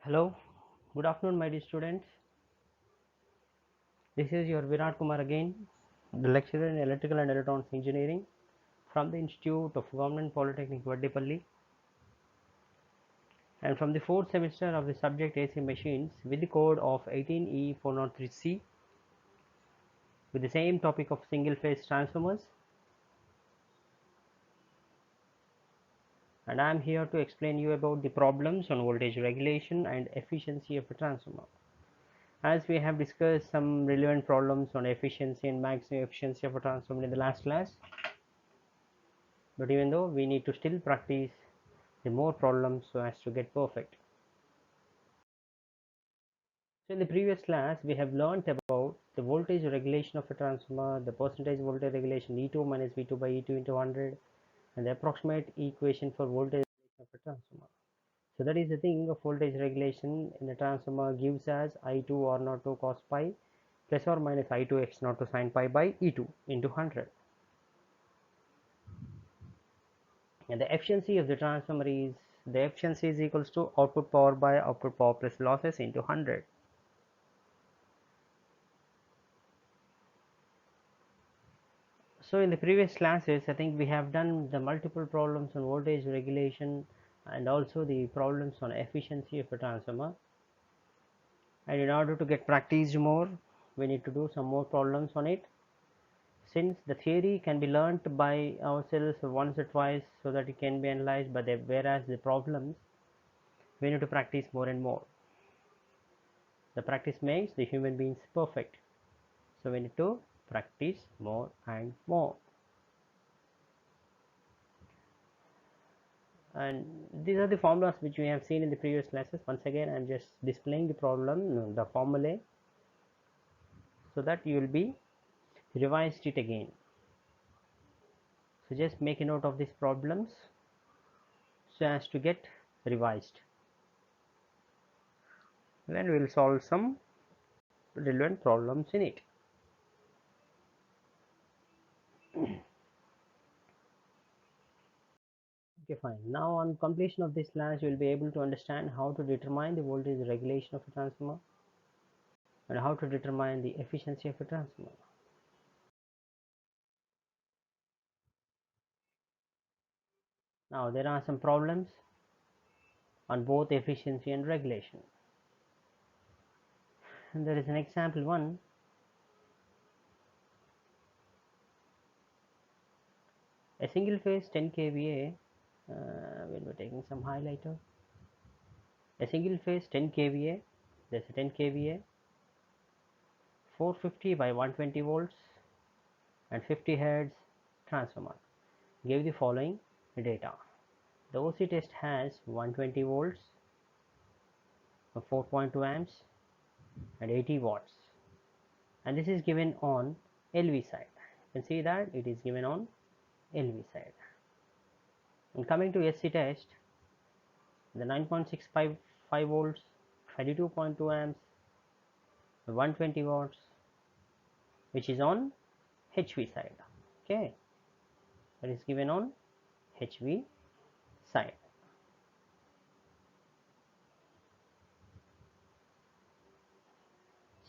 Hello, good afternoon, my dear students. This is your Virat Kumar again, the lecturer in Electrical and Electronics Engineering from the Institute of Government Polytechnic Vaddipalli, and from the fourth semester of the subject AC Machines with the code of 18E403C with the same topic of single phase transformers. And I am here to explain you about the problems on voltage regulation and efficiency of a transformer. As we have discussed some relevant problems on efficiency and maximum efficiency of a transformer in the last class, but even though we need to still practice the more problems so as to get perfect. So in the previous class we have learnt about the voltage regulation of a transformer, the percentage voltage regulation E2 minus V2 by E2 into 100, and the approximate equation for voltage regulation of a transformer. So that is the thing of voltage regulation in a transformer gives us I2 R naught 2 cos pi plus or minus I2 X naught to sin pi by E2 into 100. And the efficiency of the transformer is, the efficiency is equals to output power by output power plus losses into 100. So in the previous classes, I think we have done the multiple problems on voltage regulation and also the problems on efficiency of a transformer. And in order to get practiced more, we need to do some more problems on it. Since the theory can be learnt by ourselves once or twice so that it can be analyzed, but whereas the problems, we need to practice more and more. The practice makes the human beings perfect. So we need to practice more and more. And these are the formulas which we have seen in the previous classes. Once again, I am just displaying the problem, the formulae, so that you will be revised it again. So just make a note of these problems so as to get revised. Then we will solve some relevant problems in it. Okay, fine. Now on completion of this class, you will be able to understand how to determine the voltage regulation of a transformer and how to determine the efficiency of a transformer. Now there are some problems on both efficiency and regulation. And there is an example one. A single phase 10 kVA, when we're taking some highlighter, a single phase 10 kVA, there's a 10 kVA, 450 by 120 volts and 50 hertz transformer gave the following data. The OC test has 120 volts, 4.2 amps and 80 watts, and this is given on LV side. You can see that it is given on LV side. And coming to SC test, the 9.655 volts, 32.2 amps, 120 watts, which is on HV side. Okay, that is given on HV side.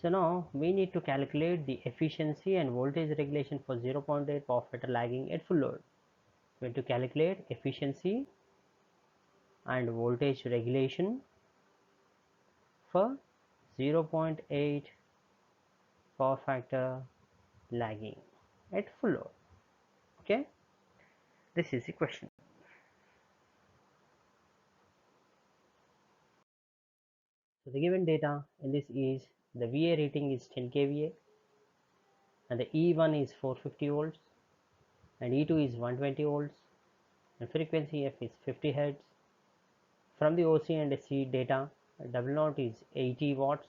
So now we need to calculate the efficiency and voltage regulation for 0.8 power factor lagging at full load. We need to calculate efficiency and voltage regulation for 0.8 power factor lagging at full load. Okay, this is the question. So the given data in this is the VA rating is 10 kVA and the E1 is 450 volts and E2 is 120 volts and frequency F is 50 hertz. From the OC and SC data, W0 is 80 watts.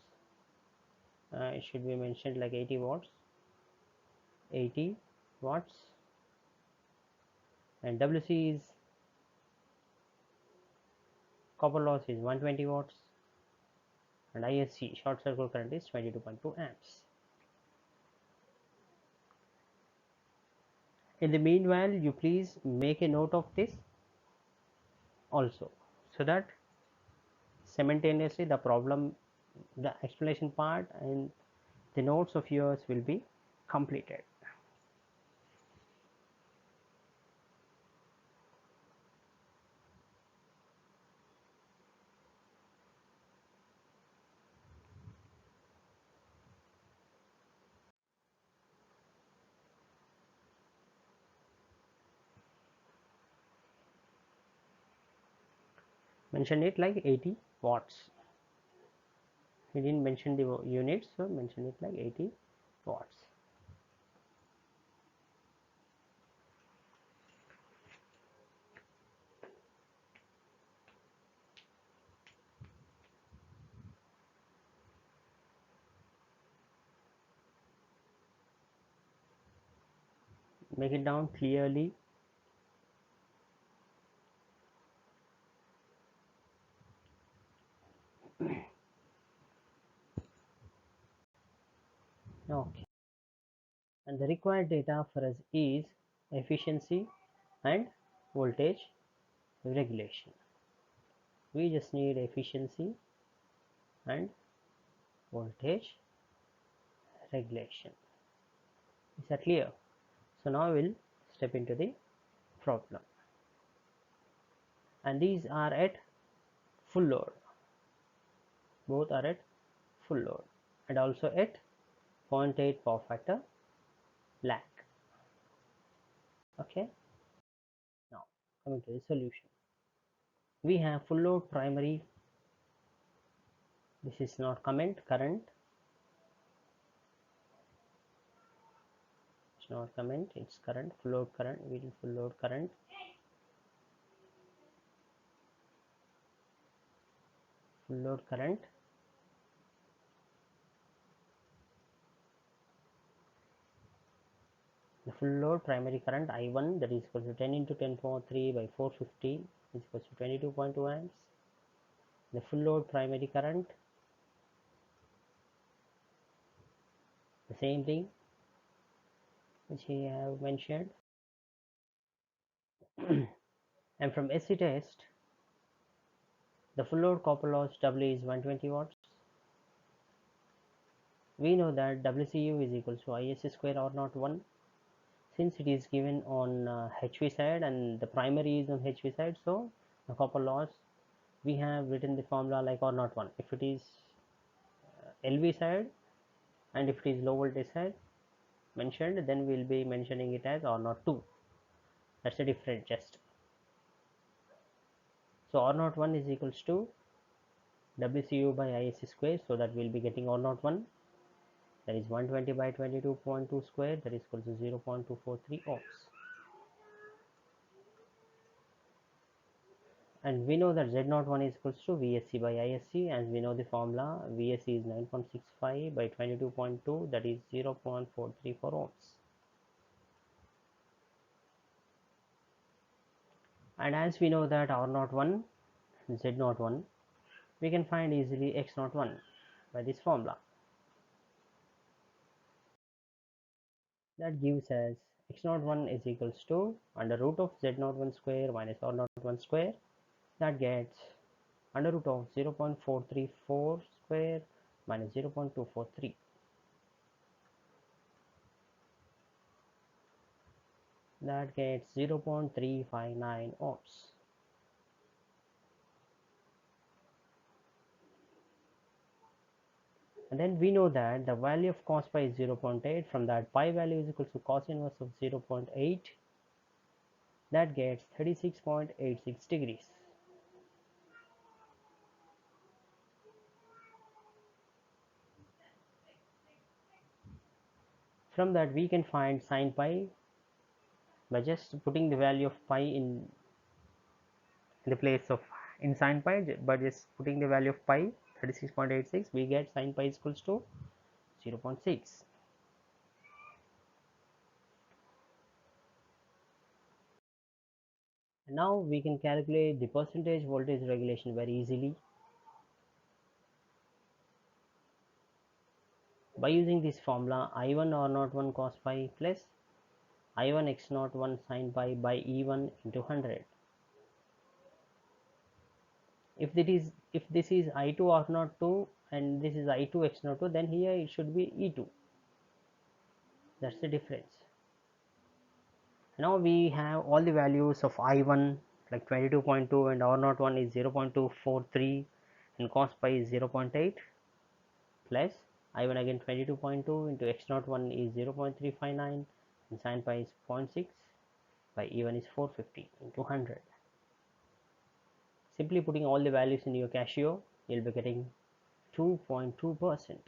It should be mentioned like 80 watts, 80 watts, and WC is copper loss is 120 watts, and ISC short circuit current is 22.2 amps. In the meanwhile, you please make a note of this also, so that simultaneously the problem, the explanation part and the notes of yours will be completed. Mention it like 80 watts. We didn't mention the units, so mention it like 80 watts. Make it down clearly. Okay. And the required data for us is efficiency and voltage regulation. We just need efficiency and voltage regulation. Is that clear? So now we'll step into the problem. And these are at full load. Both are at full load and also at 0.8 power factor lag. Okay. Now coming to the solution. We have full load primary. This is not current. It's not current. It's current. Full load current. We need full load current. Full load current. The full load primary current I1, that is equal to 10 into 10 power 3 by 450 is equal to 22.2 amps. The full load primary current, the same thing which I have mentioned. And from SC test, the full load copper loss W is 120 watts. We know that WCU is equal to ISC square R naught 1. Since it is given on HV side and the primary is on HV side, so the copper loss, we have written the formula like R naught 1. If it is LV side and if it is low voltage side mentioned, then we'll be mentioning it as R naught 2. That's a different just. So R naught 1 is equals to WCU by ISC square, so that we'll be getting R naught 1, that is 120 by 22.2 square, that is equal to 0.243 ohms. And we know that Z01 is equals to VSC by ISC, as we know the formula. VSC is 9.65 by 22.2, that is 0.434 ohms. And as we know that R01, Z01, we can find easily X01 by this formula. That gives us X01 is equals to under root of Z01 square minus R01 square. That gets under root of 0.434 square minus 0.243. That gets 0.359 ohms. And then we know that the value of cos pi is 0.8. From that, pi value is equal to cos inverse of 0.8. That gets 36.86 degrees. From that, we can find sin pi by just putting the value of pi in the place of in sin pi, but just putting the value of pi 36.86, we get sin pi is equals to 0.6. Now we can calculate the percentage voltage regulation very easily by using this formula I1 R01 cos pi plus I1 X01 sin pi by E1 into 100. If this is I2 R02 and this is I2 X02, then here it should be E2. That's the difference. Now we have all the values of I1 like 22.2 and R01 is 0.243 and cos pi is 0.8 plus I1 again 22.2 into X01 is 0.359 and sin pi is 0.6 by E1 is 450 into 100. Simply putting all the values in your Casio, you'll be getting 2.2%.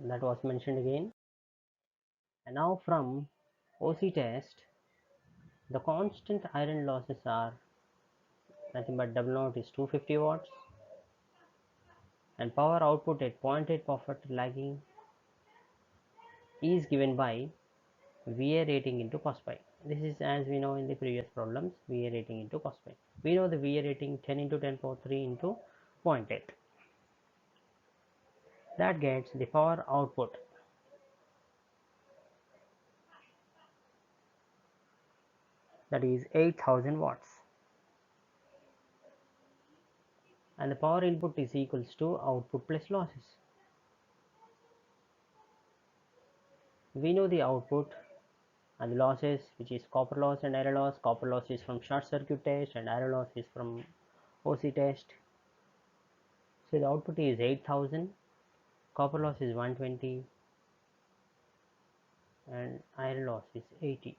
That was mentioned again. And now from OC test, the constant iron losses are nothing but double naught is 250 watts and power output at 0.8 power factor lagging is given by VA rating into cos pi. This is as we know in the previous problems, VA rating into cos pi. We know the VA rating 10 into 10 power 3 into 0.8. That gets the power output, that is 8000 watts, and the power input is equals to output plus losses. We know the output and the losses, which is copper loss and iron loss. Copper loss is from short circuit test and iron loss is from OC test. So the output is 8000, copper loss is 120 and iron loss is 80.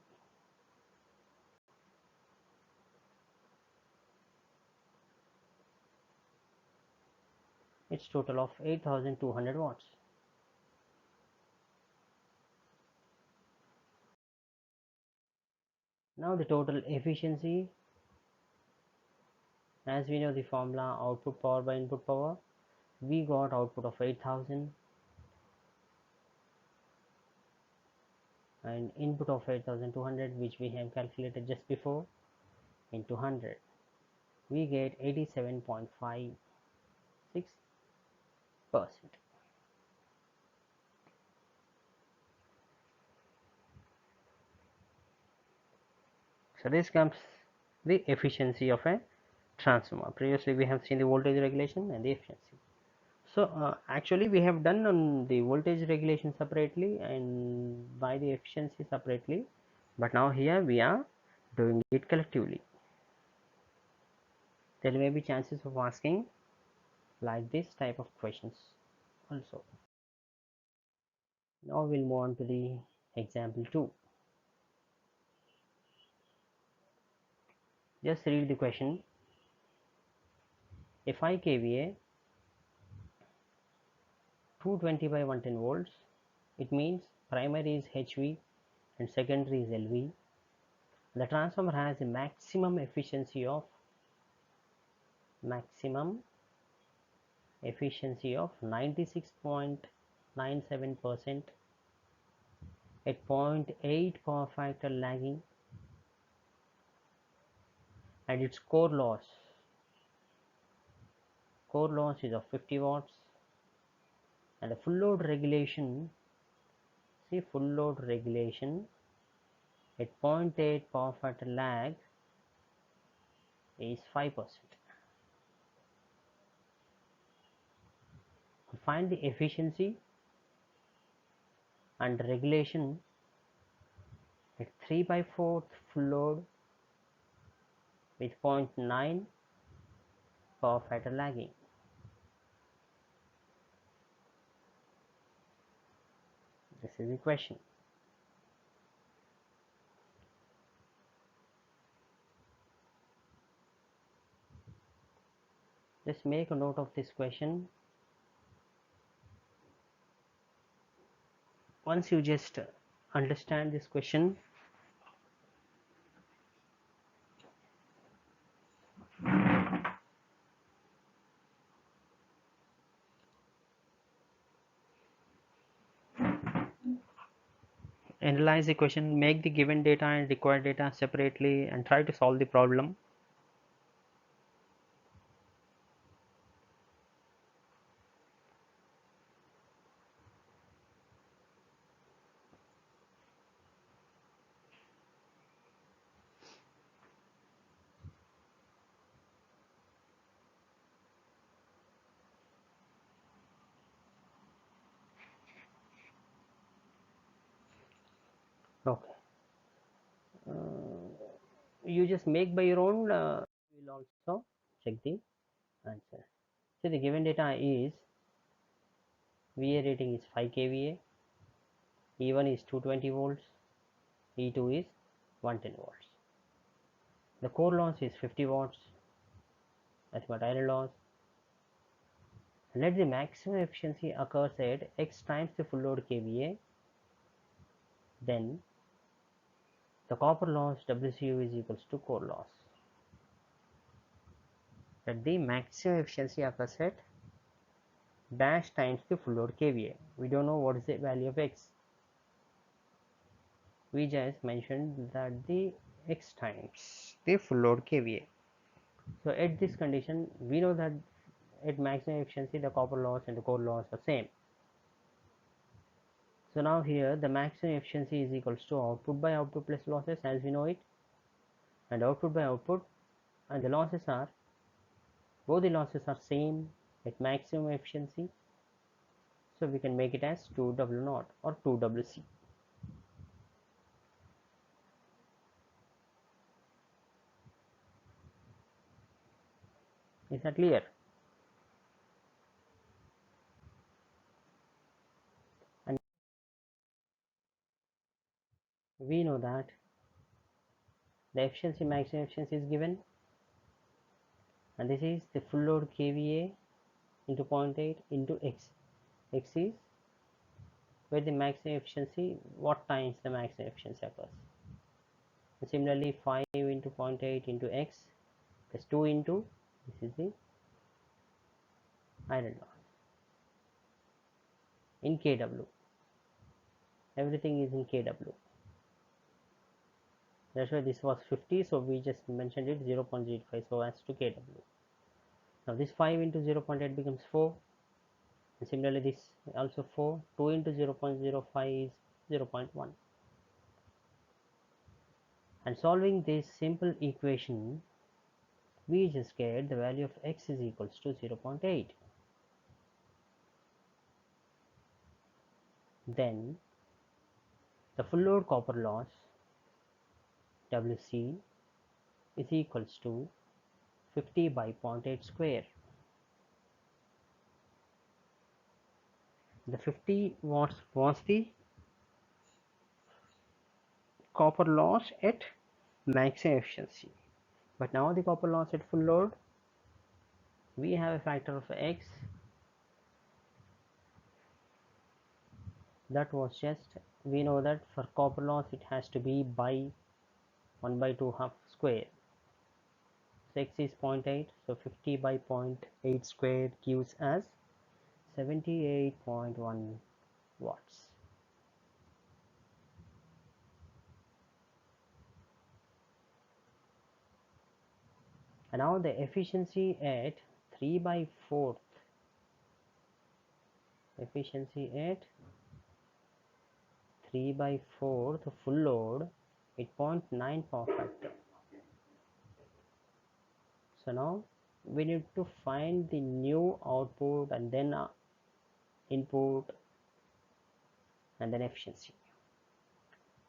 It's total of 8200 watts. Now the total efficiency, as we know the formula output power by input power, we got output of 8000 and input of 8200, which we have calculated just before, into 100. We get 87.56%. So this comes the efficiency of a transformer. Previously we have seen the voltage regulation and the efficiency. So actually we have done on the voltage regulation separately and by the efficiency separately, but now here we are doing it collectively. There may be chances of asking like this type of questions also. Now we'll move on to the example 2. Just read the question. A 5 kVA 220 by 110 volts, it means primary is HV and secondary is LV. The transformer has a maximum efficiency of 96.97% at 0.8 power factor lagging, and its core loss is of 50 watts, and the full load regulation, full load regulation at 0.8 power factor lag is 5%. Find the efficiency and regulation at 3/4 full load with 0.9 power factor lagging. This is the question. Just make a note of this question. Once you just understand this question, analyze the question, make the given data and required data separately, and try to solve the problem. Okay. You just make by your own. We will also check the answer. So the given data is VA rating is 5 kVA, E1 is 220 volts, E2 is 110 volts. The core loss is 50 watts, that's what iron loss. Let the maximum efficiency occurs at X times the full load kVA, then the copper loss WCU is equals to core loss. Let the maximum efficiency occurs at dash times the full load kVA. We don't know what is the value of X. We just mentioned that the X times the full load kVA. So at this condition, we know that at maximum efficiency the copper loss and the core loss are same. So now here the maximum efficiency is equals to output by output plus losses as we know it, and output by output, and the losses are, both the losses are same at maximum efficiency, so we can make it as 2W0 or 2WC. Is that clear? And we know that the efficiency, maximum efficiency is given, and this is the full load kVA into 0.8 into X. X is where the maximum efficiency, what times the maximum efficiency occurs. And similarly 5 into 0.8 into X plus 2 into, this is the iron loss in kW. Everything is in kW. That's why this was 50, so we just mentioned it 0.05, so as to kW. Now this 5 into 0.8 becomes 4, and similarly this also 4. 2 into 0.05 is 0.1. And solving this simple equation, we just get the value of X is equals to 0.8. Then the full load copper loss WC is equals to 50 by 0.8 square. The 50 watts was the copper loss at maximum efficiency, but now the copper loss at full load, we have a factor of X that was just, we know that for copper loss it has to be by 1 by 2 half square. So X is 0.8, so 50 by 0.8 square gives us 78.1 watts. And now the efficiency at 3 by 4th, efficiency at 3 by 4th full load at 0.9 power factor. So now we need to find the new output and then input and then efficiency.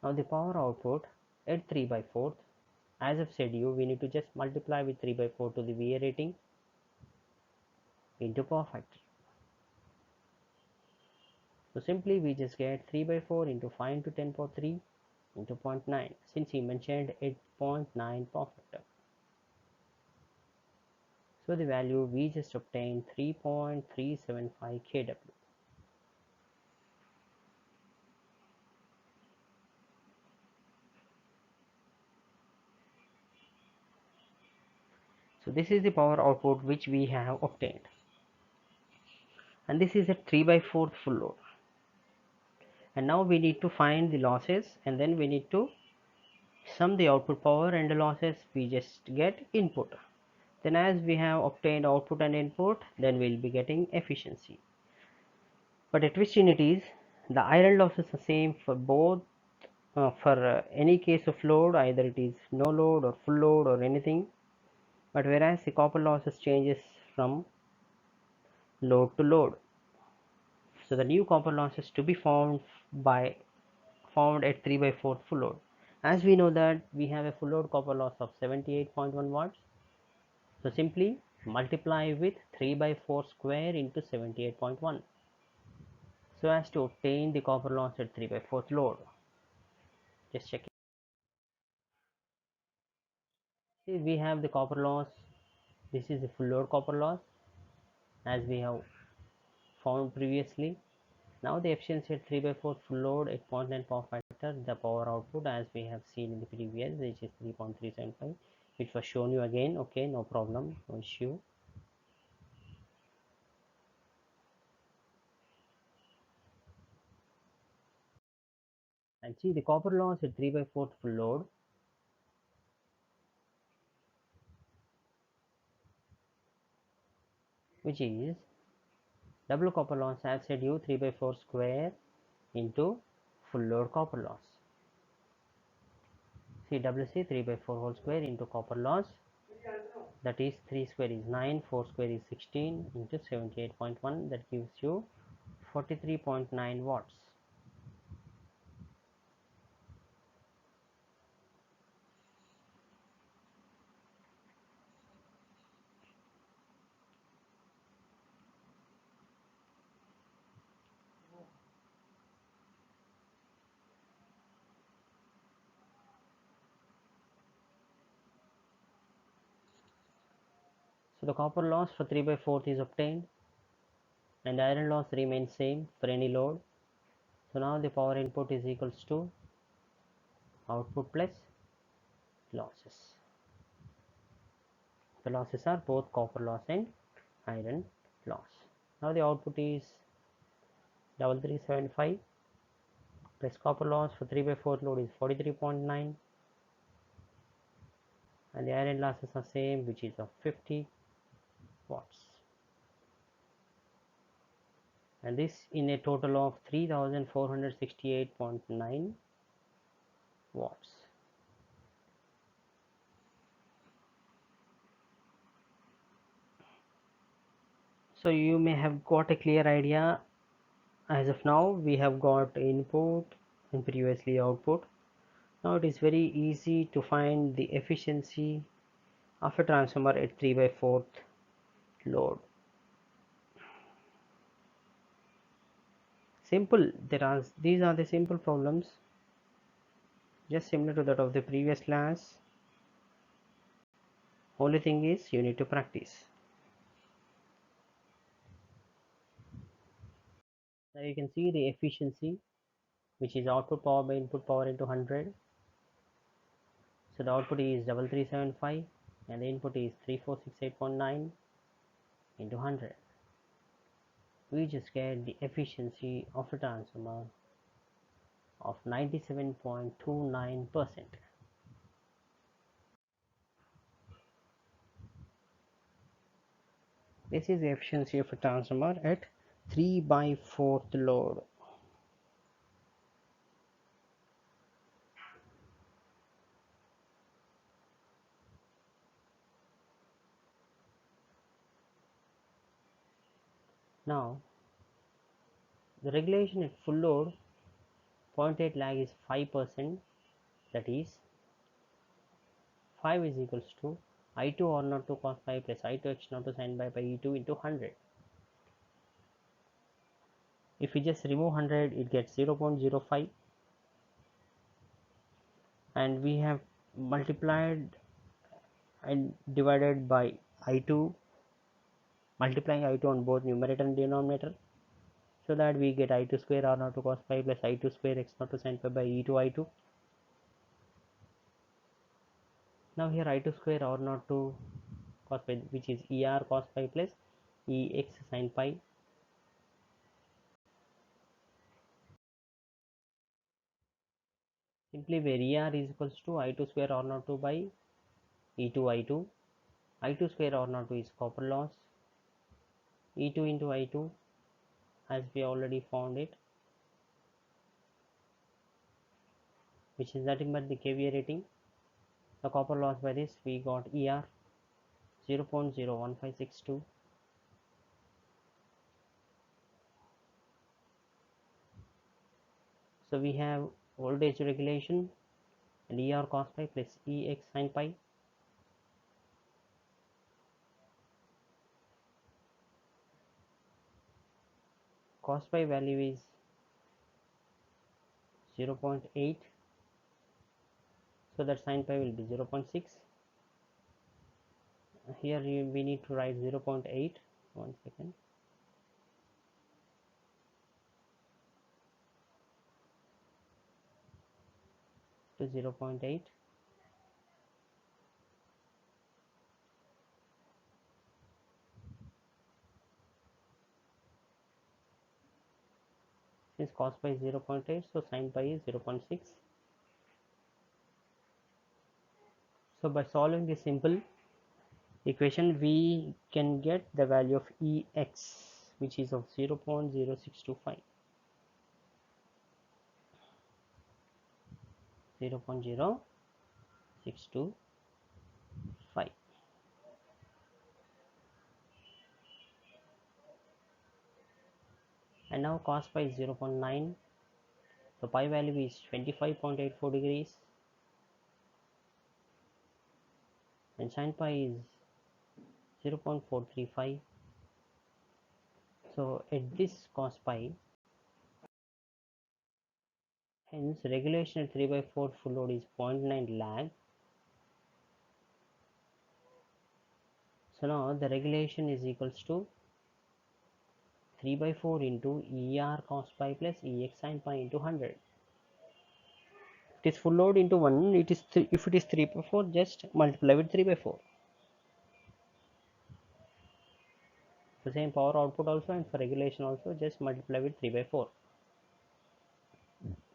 Now the power output at 3 by 4th, as I've said you, we need to just multiply with 3 by 4 to the VA rating into power factor. So simply we just get 3 by 4 into 5 into 10 power 3 into 0.9, since he mentioned 8.9 power factor. So the value we just obtained 3.375 kW. So this is the power output which we have obtained, and this is at 3 by 4th full load. And now we need to find the losses, and then we need to sum the output power and the losses. We just get input. Then as we have obtained output and input, then we'll be getting efficiency. But a twist in it is the iron loss is the same for both, for any case of load, either it is no load or full load or anything. But whereas the copper losses changes from load to load. So the new copper losses to be found at 3 by 4 full load. As we know that we have a full load copper loss of 78.1 watts. So simply multiply with 3 by 4 square into 78.1. So as to obtain the copper loss at 3 by 4th load. Just check it. See, we have the copper loss. This is the full load copper loss as we have found previously. Now the efficiency at 3 by 4 full load at 0.9 power factor, the power output as we have seen in the previous, which is 3.375, which was shown you again. Okay, no problem, no issue. And see the copper loss at 3 by 4 full load, which is double copper loss as said you 3 by 4 square into full load copper loss. See WC 3 by 4 whole square into copper loss, that is 3 square is 9, 4 square is 16 into 78.1, that gives you 43.9 watts. So the copper loss for 3 by 4 is obtained and the iron loss remains same for any load. So now the power input is equals to output plus losses. The losses are both copper loss and iron loss. Now the output is 3375 plus copper loss for 3 by 4 load is 43.9 and the iron losses are same, which is of 50 watts, and this in a total of 3468.9 watts. So you may have got a clear idea. As of now we have got input and previously output. Now it is very easy to find the efficiency of a transformer at 3 by 4th load. Simple. These are the simple problems, just similar to that of the previous class. Only thing is you need to practice. Now you can see the efficiency, which is output power by input power into 100. So the output is 3375 and the input is 3468.9 into 100. We just get the efficiency of a transformer of 97.29%. This is the efficiency of a transformer at 3 by 4th load. Now the regulation at full load, 0.8 lag is 5%, that is 5 is equals to I2 or not 2 cos phi plus I2 x not to sin pi by E2 into 100. If we just remove 100, it gets 0.05, and we have multiplied and divided by I2, multiplying I2 on both numerator and denominator, so that we get I2 square R naught to cos pi plus I2 square x naught to sin pi by E2 I2. Now here I2 square R naught to cos pi, which is ER cos pi plus EX sin pi, Simply where ER is equals to I2 square R02 by E2 I2. I2 square R02 is copper loss. E2 into I2, as we already found it, which is nothing but the KVA rating. The copper loss by this we got ER 0.01562. So we have voltage regulation and ER cos pi plus EX sin pi. Cos pi value is 0.8, so that sin pi will be 0.6. Here we need to write 0.8. One second. To 0.8. Since cos pi is 0.8, so sin pi is 0.6. So by solving this simple equation, we can get the value of Ex, which is of 0.0625. 0.0625. And now cos pi is 0.9, so pi value is 25.84 degrees, and sin pi is 0.435. So at this cos pi, hence regulation at 3 by 4 full load is 0.9 lag. So now the regulation is equals to 3 by 4 into ER cos pi plus EX sin pi into 100. It is full load into 1, it is 3, if it is 3 by 4, just multiply with 3 by 4. The same power output also, and for regulation also, just multiply with 3 by 4.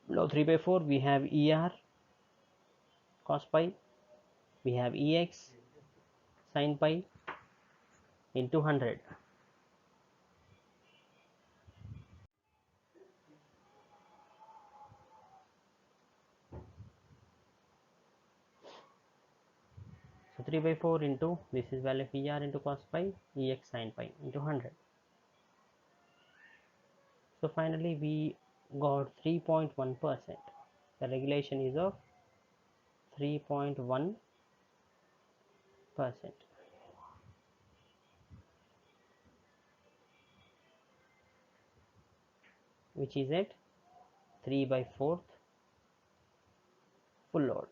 Now 3 by 4 we have ER cos pi, we have EX sin pi into 100. So 3 by 4 into, this is value of ER into cos pi, EX sin pi into 100. So finally we got 3.1%. The regulation is of 3.1%, which is at 3 by 4th full load.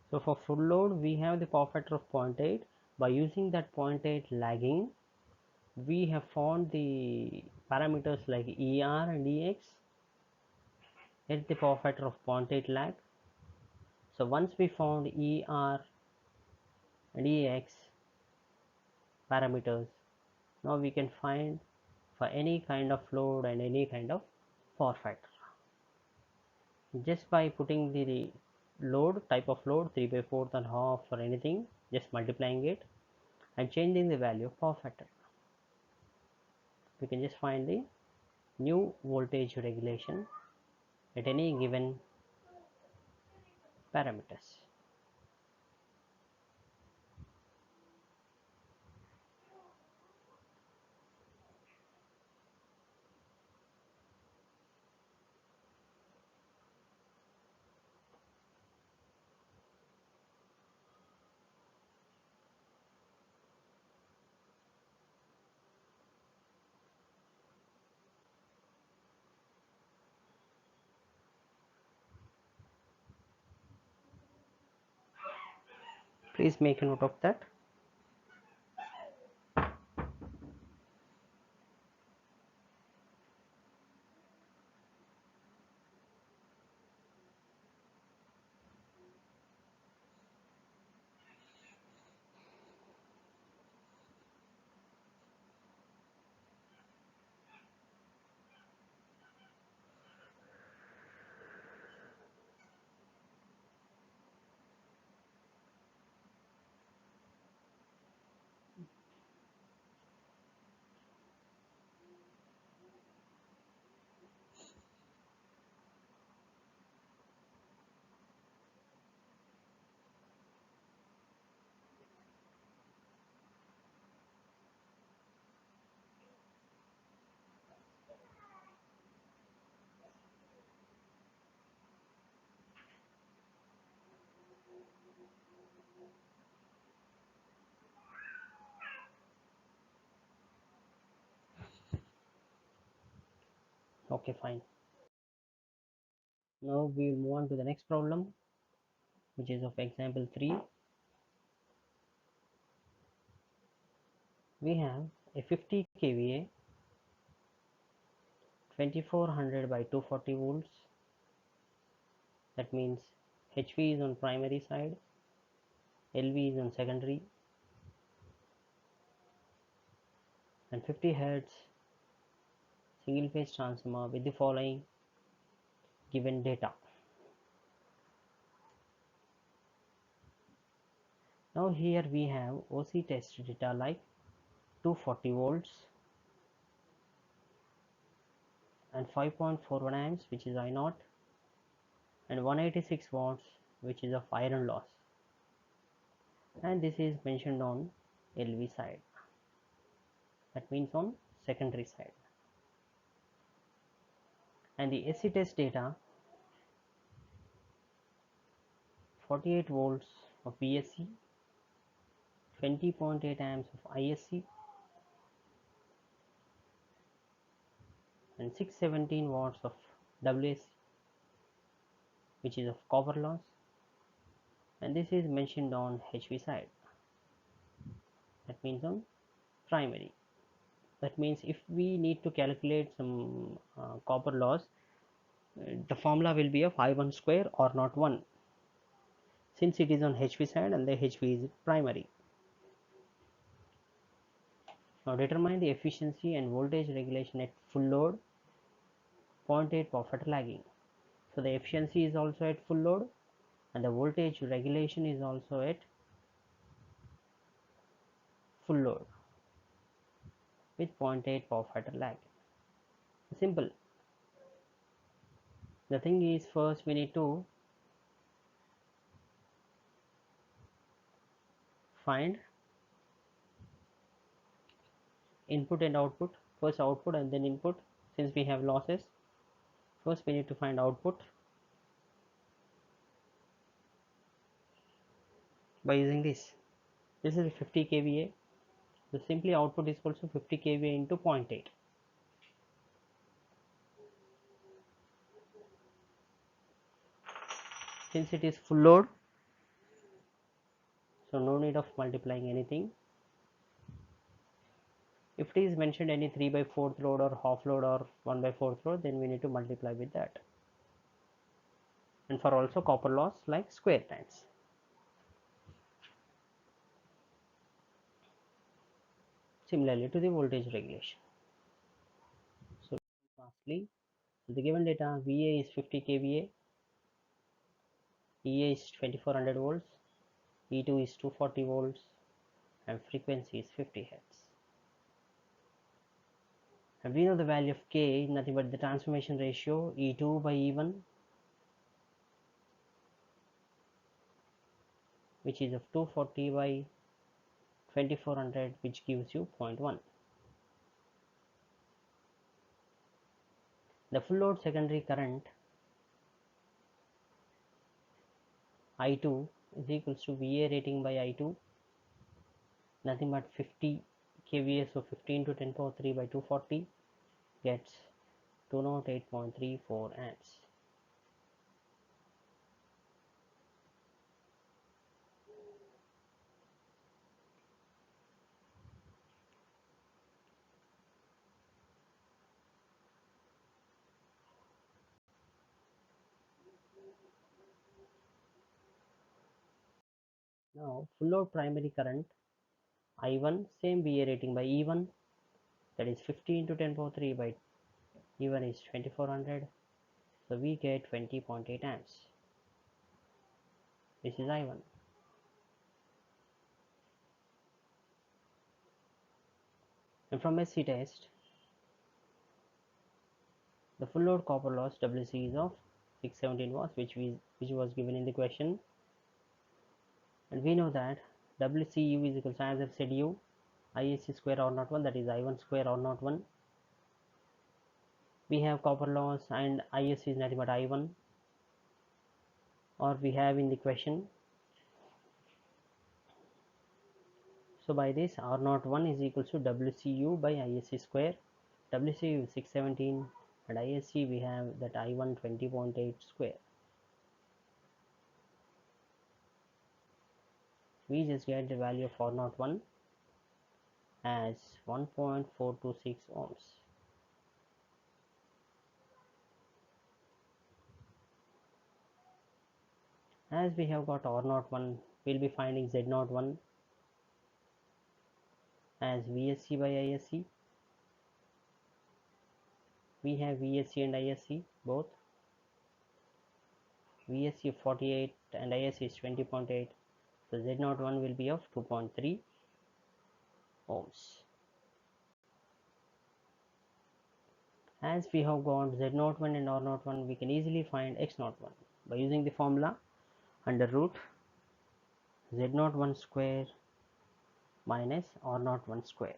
So for full load, we have the power factor of 0.8. By using that 0.8 lagging, we have found the parameters like ER and EX at the power factor of 0.8 lag. So once we found ER and EX parameters, now we can find for any kind of load and any kind of power factor. Just by putting the load, type of load, 3 by 4th and half or anything, just multiplying it and changing the value of power factor, we can just find the new voltage regulation at any given parameters. Please make a note of that. Okay, fine. Now we will move on to the next problem, which is of example 3. We have a 50 kVA 2400 by 240 volts. That means HV is on primary side, LV is on secondary, and 50 hertz single phase transformer with the following given data. Now here we have OC test data like 240 volts and 5.41 amps, which is I naught, and 186 watts, which is of iron loss, and this is mentioned on LV side, that means on secondary side. And the AC test data 48 volts of VSC, 20.8 amps of ISC, and 617 watts of WSC, which is of copper loss, and this is mentioned on HV side, that means on primary. That means if we need to calculate some copper loss, the formula will be of I1 square or not 1, since it is on HV side and the HV is primary. Now determine the efficiency and voltage regulation at full load, 0.8 power factor lagging. So the efficiency is also at full load and the voltage regulation is also at full load with 0.8 power factor lag. Simple. The thing is, first we need to find input and output. First output and then input, since we have losses. First we need to find output by using this. This is 50 kVA. So simply output is also 50 kVA into 0.8. Since it is full load, so no need of multiplying anything. If it is mentioned any 3 by 4th load or half load or 1 by 4th load, then we need to multiply with that. And for also copper loss, like square times. Similarly to the voltage regulation. So lastly, the given data, VA is 50 kVA, EA is 2400 volts, E2 is 240 volts, and frequency is 50 hertz. And we know the value of K is nothing but the transformation ratio E2 by E1, which is of 240 by 2400, which gives you 0.1. The full load secondary current I2 is equals to VA rating by I2, nothing but 50 kVA, so 15 to 10 power 3 by 240 gets 208.34 amps. Now full load primary current I1, same VA rating by E1, that is 15 to 10 power 3 by E1 is 2400, so we get 20.8 amps. This is I1. And from SC test, the full load copper loss WC is of 617 watts, which was given in the question. And we know that WCU is equal to, as I've said, U ISC square R naught 1, that is I1 square R naught 1. We have copper loss and ISC is nothing but I1, or we have in the question. So by this, R naught 1 is equal to WCU by ISC square. WCU is 617, and ISC we have that I1 20.8 square. We just get the value of R01 as 1.426 ohms. As we have got R01, we'll be finding Z01 as VSC by ISC. We have VSC and ISC both. VSC of 48 and ISC is 20.8. So Z01 will be of 2.3 ohms. As we have got Z01 and R01, we can easily find X01 by using the formula under root Z01 square minus R01 square.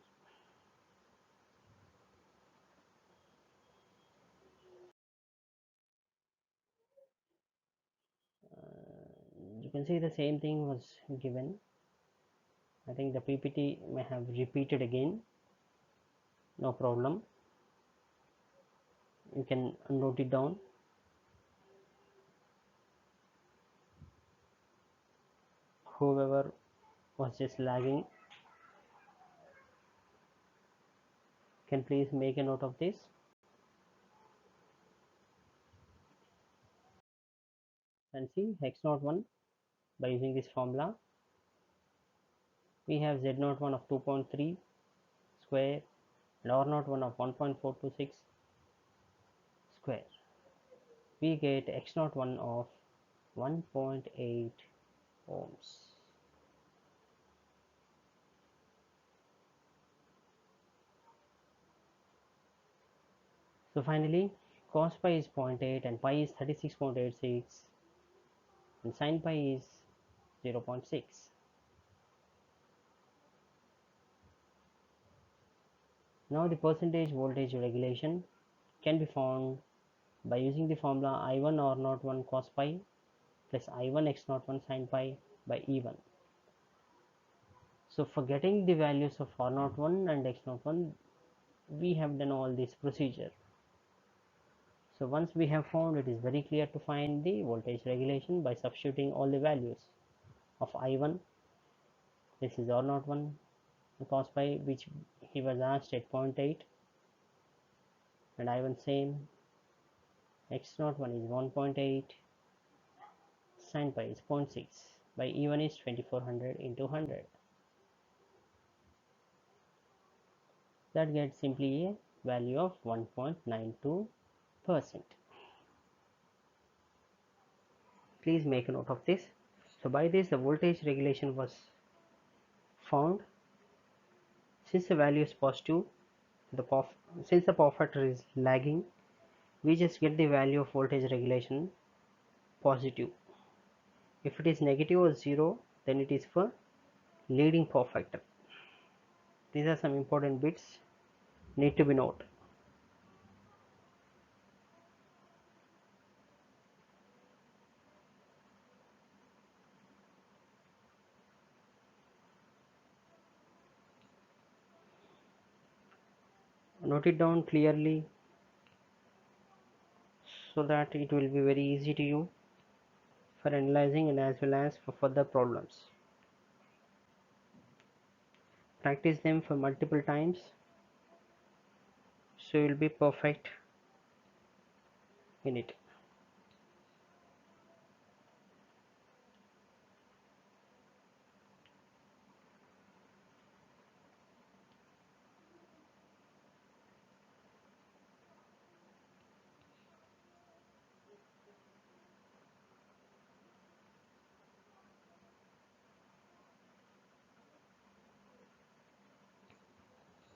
You can see the same thing was given. I think the PPT may have repeated again. No problem. You can note it down. Whoever was just lagging can please make a note of this. And see X01 by using this formula. We have Z01 of 2.3 square and R01 of 1.426 square. We get X01 of 1.8 ohms. So finally, cos pi is 0.8 and pi is 36.86 and sin pi is 0.6. Now the percentage voltage regulation can be found by using the formula I1 R01 cos pi plus I1 X01 sin pi by E1. So for getting the values of R01 and X01, we have done all this procedure. So once we have found, it is very clear to find the voltage regulation by substituting all the values of I1. This is R01 cos pi, which he was asked at 0.8, and I1 same. X01 is 1.8, sin pi is 0.6 by E1 is 2400 into 100. That gets simply a value of 1.92%. Please make a note of this. So by this the voltage regulation was found. Since the value is positive, since the power factor is lagging, we just get the value of voltage regulation positive. If it is negative or 0, then it is for leading power factor. These are some important bits need to be noted. Note it down clearly so that it will be very easy to you for analyzing and as well as for further problems. Practice them for multiple times so you will be perfect in it.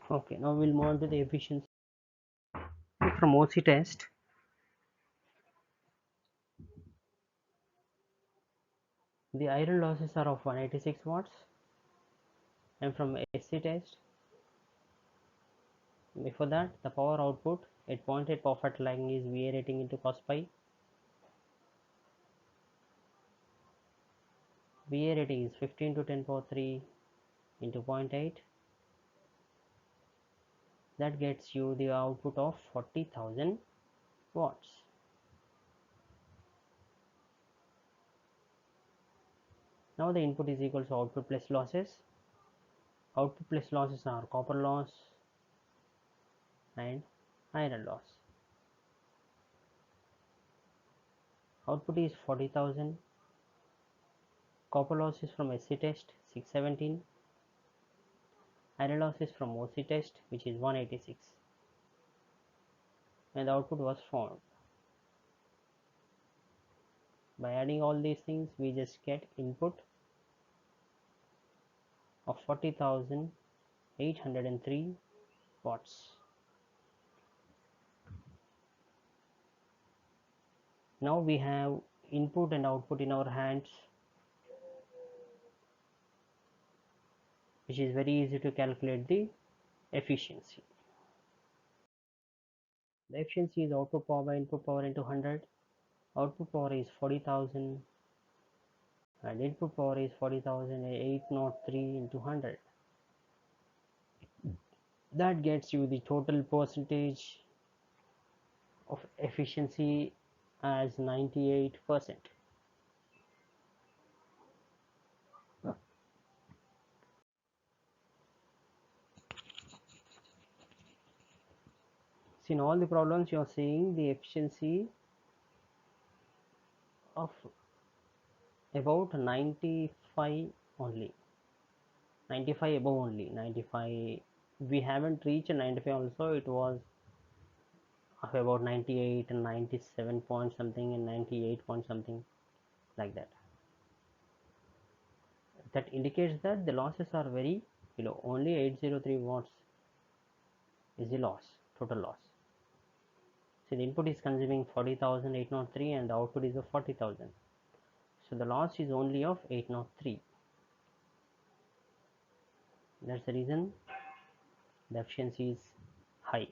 Okay, now we'll move on to the efficiency from OC test. The iron losses are of 186 watts, and from SC test, before that the power output at 0.8 power factor lagging is VA rating into cos pi. VA rating is 15 to 10 power 3 into 0.8. That gets you the output of 40,000 watts. Now the input is equal to output plus losses. Output plus losses are copper loss and iron loss. Output is 40,000. Copper loss is from SC test 617. Iron loss is from OC test, which is 186. And the output was found. By adding all these things, we just get input of 40,803 watts. Now we have input and output in our hands, which is very easy to calculate the efficiency. The efficiency is output power by input power into 100. Output power is 40,000 and input power is 40,803 into 100. That gets you the total percentage of efficiency as 98%. See, in all the problems you are seeing the efficiency of about 95 only, 95 above only, 95. We haven't reached 95 also. It was of about 98 and 97 point something and 98 point something, like that. That indicates that the losses are very low. Only 803 watts is the loss, total loss. So the input is consuming 40,803 and the output is of 40,000. So the loss is only of 803. That's the reason the efficiency is high.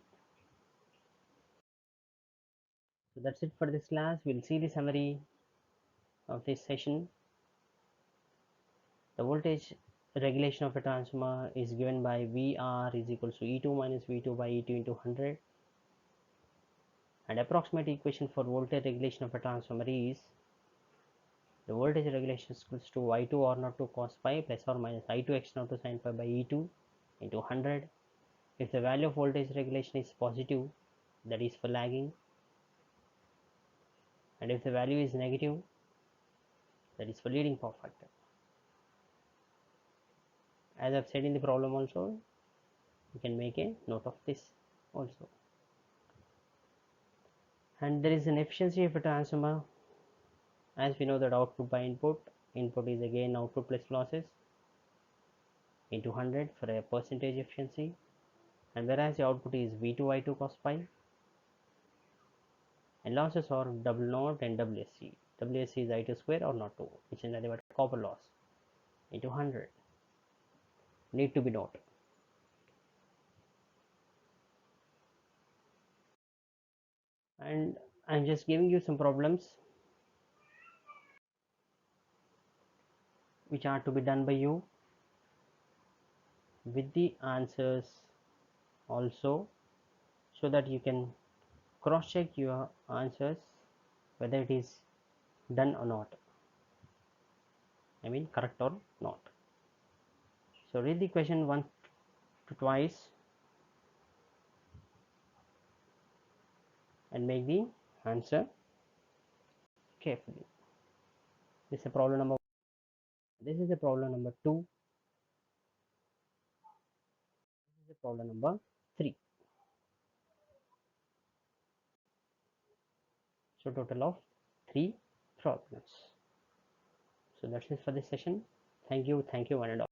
So that's it for this class. We'll see the summary of this session. The voltage regulation of a transformer is given by VR is equals to E2 minus V2 by E2 into 100. And approximate equation for voltage regulation of a transformer is the voltage regulation is equals to I2 R naught to cos pi plus or minus I2 X naught to sin pi by E2 into 100. If the value of voltage regulation is positive, that is for lagging, and if the value is negative, that is for leading power factor. As I've said in the problem also, you can make a note of this also. And there is an efficiency of a transformer. As we know that output by input is again output plus losses into 100 for a percentage efficiency, and whereas the output is V2 I2 cos pi, and losses are double naught and WSC. WSC is I2 square or not 2, which is nothing but copper loss into 100. Need to be noted. And I'm just giving you some problems which are to be done by you with the answers also, so that you can cross check your answers whether it is done or not, I mean correct or not. So read the question once to twice and make the answer carefully. This is a problem number 1. This is a problem number 2. This is a problem number 3. So total of 3 problems. So that's it for this session. Thank you, one and all.